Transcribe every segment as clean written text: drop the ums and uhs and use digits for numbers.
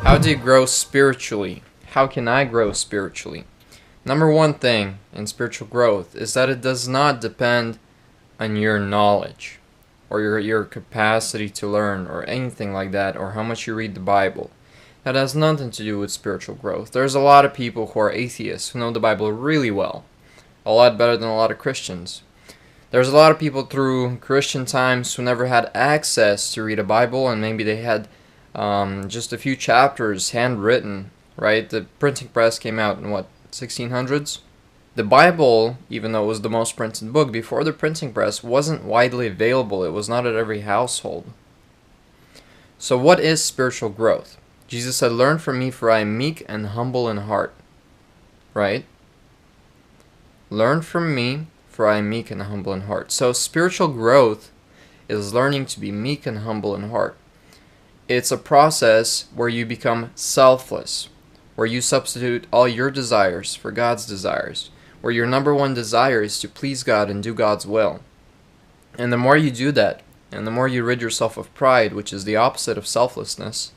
How do you grow spiritually? How can I grow spiritually? Number one thing in spiritual growth is that it does not depend on your knowledge or your capacity to learn or anything like that, or how much you read the Bible. That has nothing to do with spiritual growth. There's a lot of people who are atheists who know the Bible really well, a lot better than a lot of Christians. There's a lot of people through Christian times who never had access to read a Bible, and maybe they had just a few chapters handwritten, right? The printing press came out in what, 1600s? The Bible, even though it was the most printed book before the printing press, wasn't widely available. It was not at every household. So what is spiritual growth? Jesus said, "Learn from me, for I am meek and humble in heart." Right? Learn from me, for I am meek and humble in heart. So spiritual growth is learning to be meek and humble in heart. It's a process where you become selfless, where you substitute all your desires for God's desires, where your number one desire is to please God and do God's will. And the more you do that, and the more you rid yourself of pride, which is the opposite of selflessness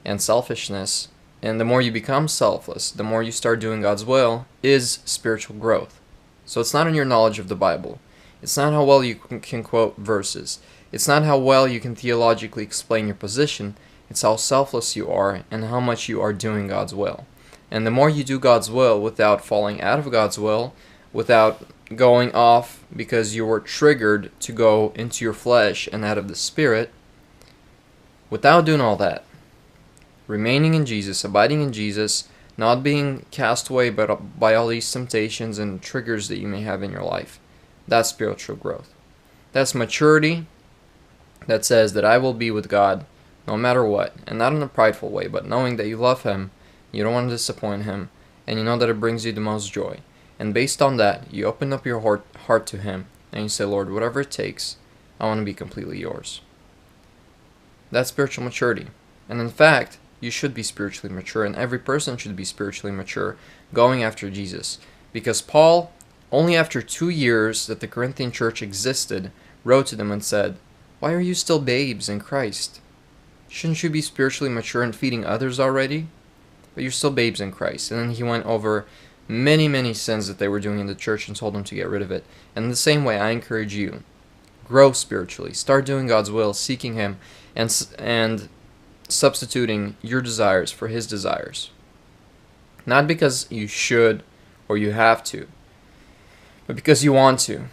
and selfishness, and the more you become selfless, the more you start doing God's will, is spiritual growth. So it's not in your knowledge of the Bible. It's not how well you can quote verses. It's not how well you can theologically explain your position. It's how selfless you are and how much you are doing God's will. And the more you do God's will without falling out of God's will, without going off because you were triggered to go into your flesh and out of the Spirit, without doing all that, remaining in Jesus, abiding in Jesus, not being cast away by all these temptations and triggers that you may have in your life, that's spiritual growth. That's maturity that says that I will be with God no matter what, and not in a prideful way, but knowing that you love Him, you don't want to disappoint Him, and you know that it brings you the most joy. And based on that, you open up your heart to Him, and you say, "Lord, whatever it takes, I want to be completely yours." That's spiritual maturity. And in fact, you should be spiritually mature, and every person should be spiritually mature, going after Jesus. Because Paul, only after 2 years that the Corinthian church existed, wrote to them and said, "Why are you still babes in Christ? Shouldn't you be spiritually mature and feeding others already? But you're still babes in Christ." And then he went over many, many sins that they were doing in the church and told them to get rid of it. And in the same way, I encourage you, grow spiritually. Start doing God's will, seeking Him, and substituting your desires for His desires. Not because you should or you have to, but because you want to,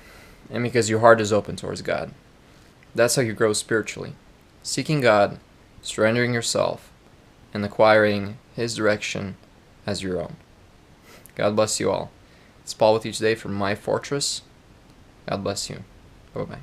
and because your heart is open towards God. That's how you grow spiritually. Seeking God, surrendering yourself, and acquiring His direction as your own. God bless you all. It's Paul with you today from MyFORTRESS. God bless you. Bye-bye.